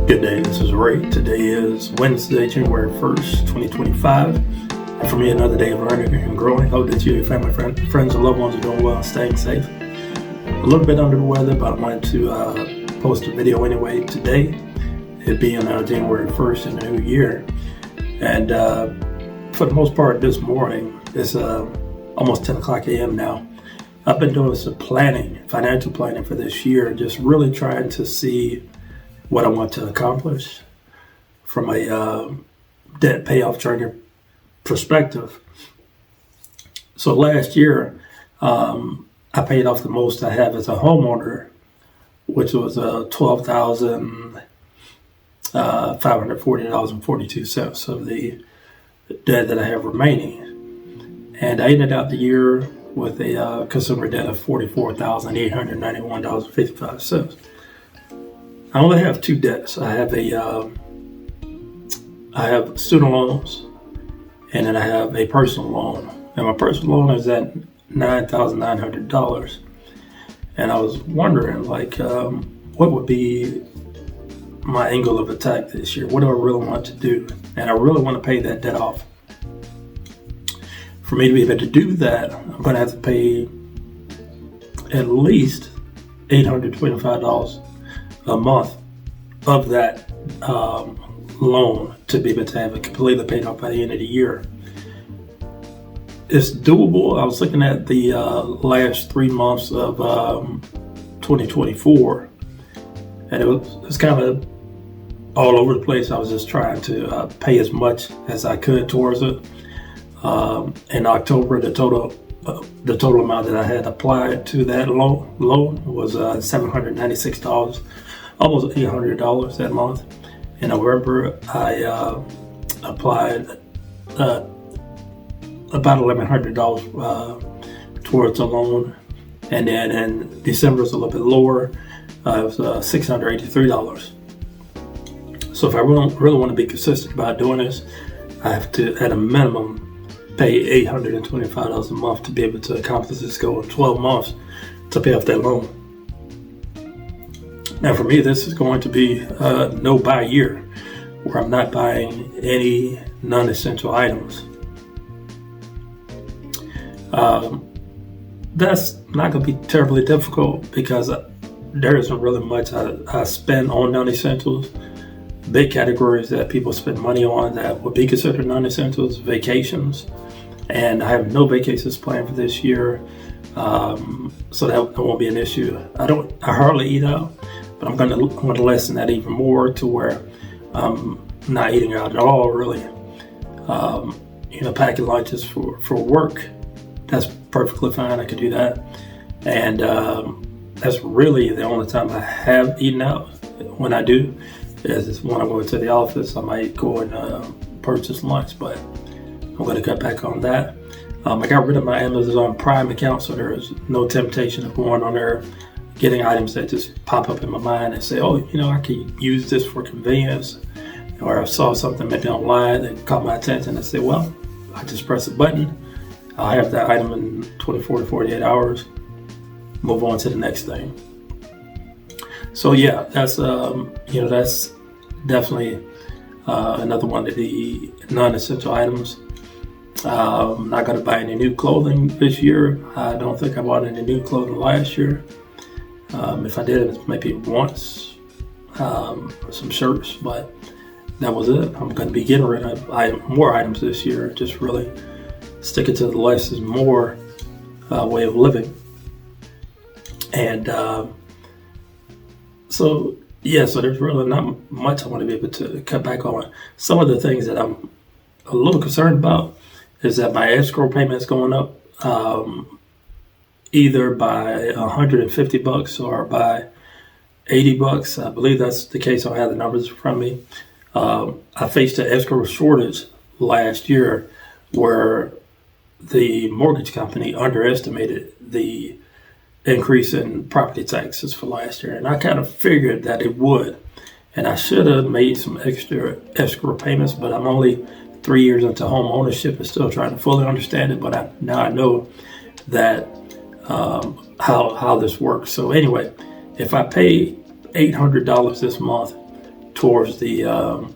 Good day, this is Ray. Today is Wednesday, January 1st, 2025. And for me, another day of learning and growing. Hope that you, your family, friends, and loved ones are doing well, staying safe. A little bit under the weather, but I wanted to post a video anyway today. It being January 1st in the new year. And for the most part this morning, it's almost 10 o'clock a.m. now. I've been doing some planning, financial planning for this year, just really trying to see what I want to accomplish from a debt payoff journey perspective. So last year, I paid off the most I have as a homeowner, which was $12,540.42 of the debt that I have remaining. And I ended out the year with a consumer debt of $44,891.55. I only have two debts. I have student loans, and then I have a personal loan. And my personal loan is at $9,900. And I was wondering, what would be my angle of attack this year? What do I really want to do? And I really want to pay that debt off. For me to be able to do that, I'm going to have to pay at least $825 a month of that loan to be able to have it completely paid off by the end of the year. It's doable. I was looking at the last 3 months of 2024, and it was kind of all over the place. I was just trying to pay as much as I could towards it. In October, the total amount that I had applied to that loan was $796, almost $800 that month. In November, I applied about $1,100 towards the loan, and then in December it's a little bit lower. It was $683. So if I really want to be consistent about doing this, I have to, at a minimum, pay $825 a month to be able to accomplish this goal in 12 months to pay off that loan. Now for me, this is going to be no buy year, where I'm not buying any non-essential items. That's not going to be terribly difficult because there isn't really much I spend on non-essentials. Big categories that people spend money on that would be considered non-essentials: vacations, and I have no vacations planned for this year, so that won't be an issue. I hardly eat out, but I'm going to lessen that even more to where I'm not eating out at all, really. Packing lunches for work, that's perfectly fine. I could do that, and that's really the only time I have eaten out. When I do, is when I go to the office, I might go and purchase lunch, but I'm going to cut back on that. I got rid of my Amazon Prime account, so there is no temptation of going on there, getting items that just pop up in my mind and say, I could use this for convenience. Or I saw something maybe online that caught my attention and say, well, I just press a button. I'll have that item in 24 to 48 hours, move on to the next thing. So yeah, that's definitely another one of the non-essential items. I'm not going to buy any new clothing this year. I don't think I bought any new clothing last year. If I did, it maybe once, some shirts, but that was it. I'm going to be getting rid of more items this year, just really sticking to the less is more way of living. And so there's really not much I want to be able to cut back on. Some of the things that I'm a little concerned about is that my escrow payment is going up either by $150 or by $80. I believe that's the case. I have the numbers in front of me. I faced an escrow shortage last year where the mortgage company underestimated the increase in property taxes for last year, and I kind of figured that it would, and I should have made some extra escrow payments, but I'm only 3 years into home ownership and still trying to fully understand it, but now I know that how this works. So anyway, if I pay $800 this month towards the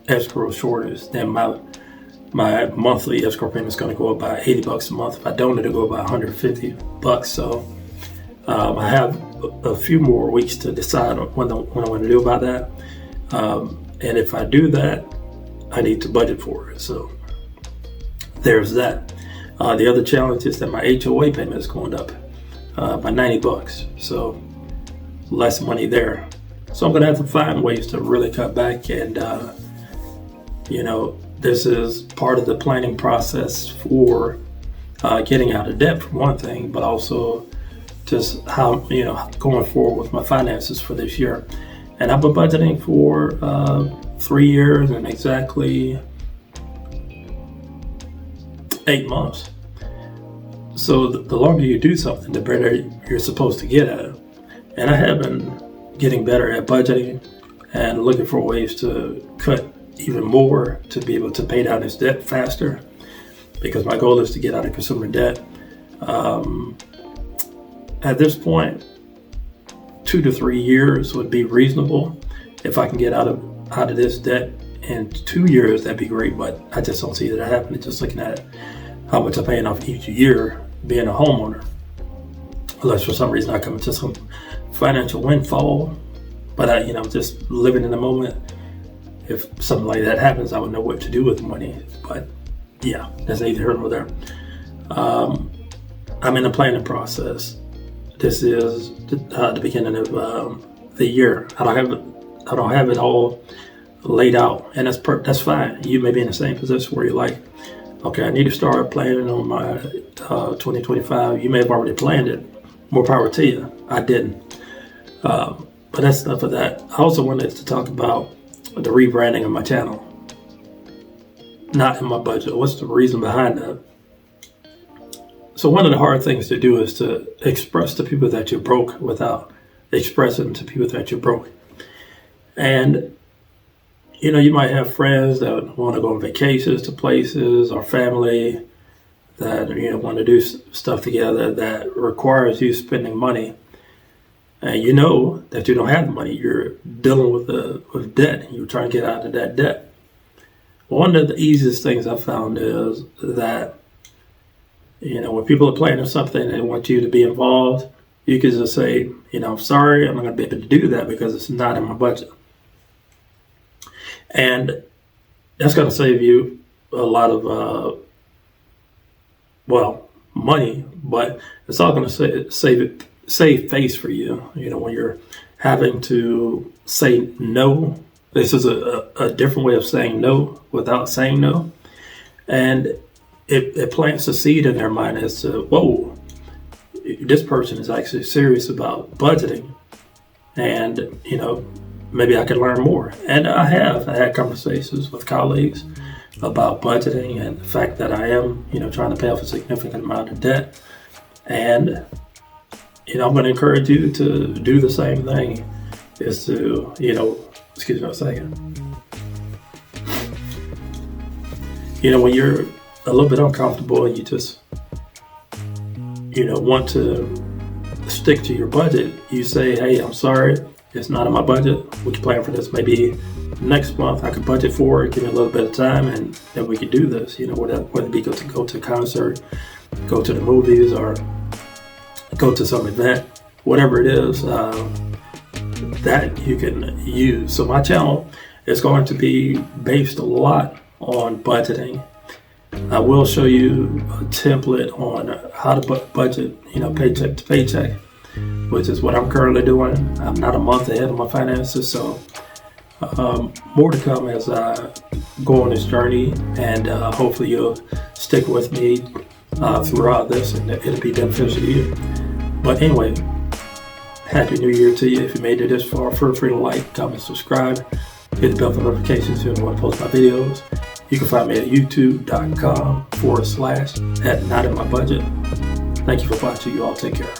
escrow shortage, then my monthly escrow payment is going to go up by $80 a month. If I don't, it'll go up by $150. So I have a few more weeks to decide on what I want to do about that. And if I do that, I need to budget for it. So there's that. The other challenge is that my HOA payment is going up by $90. So less money there. So I'm going to have to find ways to really cut back. And, this is part of the planning process for getting out of debt, for one thing, but also just how, going forward with my finances for this year. And I've been budgeting for 3 years and exactly 8 months. So the longer you do something, the better you're supposed to get at it. And I have been getting better at budgeting and looking for ways to cut even more to be able to pay down this debt faster, because my goal is to get out of consumer debt. At this point, 2 to 3 years would be reasonable. If I can get out of this debt in 2 years, that'd be great, but I just don't see that happening. Just looking at how much I'm paying off each year being a homeowner, unless for some reason I come into some financial windfall. But I, just living in the moment. If something like that happens, I would know what to do with the money. But yeah, that's neither here nor there. I'm in the planning process. This is the beginning of the year. I don't have it all laid out, and that's fine. You may be in the same position where you're like, okay, I need to start planning on my 2025. You may have already planned it. More power to you. I didn't. But that's enough of that. I also wanted to talk about the rebranding of my channel. Not in my budget. What's the reason behind that? So one of the hard things to do is to express to people that you're broke without expressing to people that you're broke. And, you might have friends that want to go on vacations to places, or family that, want to do stuff together that requires you spending money. And you know that you don't have the money. You're dealing with debt. You're trying to get out of that debt. One of the easiest things I've found is that, when people are planning something and they want you to be involved, you can just say, I'm sorry, I'm not going to be able to do that because it's not in my budget. And that's going to save you a lot of, money, but it's all going to save face for you, when you're having to say no. This is a different way of saying no without saying no. And it plants a seed in their mind as to, whoa, this person is actually serious about budgeting. And, maybe I could learn more. And I had conversations with colleagues about budgeting and the fact that I am, trying to pay off a significant amount of debt. And I'm going to encourage you to do the same thing, is to, excuse me a second. When you're a little bit uncomfortable and you just, want to stick to your budget, you say, hey, I'm sorry, it's not in my budget. We can plan for this. Maybe next month I could budget for it, give me a little bit of time, and then we could do this, whether it be go to a concert, go to the movies, or go to some event, whatever it is that you can use. So my channel is going to be based a lot on budgeting. I will show you a template on how to budget, paycheck to paycheck, which is what I'm currently doing. I'm not a month ahead of my finances, so more to come as I go on this journey, and hopefully you'll stick with me throughout this, and it'll be beneficial to you. But anyway, Happy New Year to you. If you made it this far, feel free to like, comment, subscribe, hit the bell for notifications if you want to post my videos. You can find me at youtube.com/@notinmybudget. Thank you for watching. You all take care.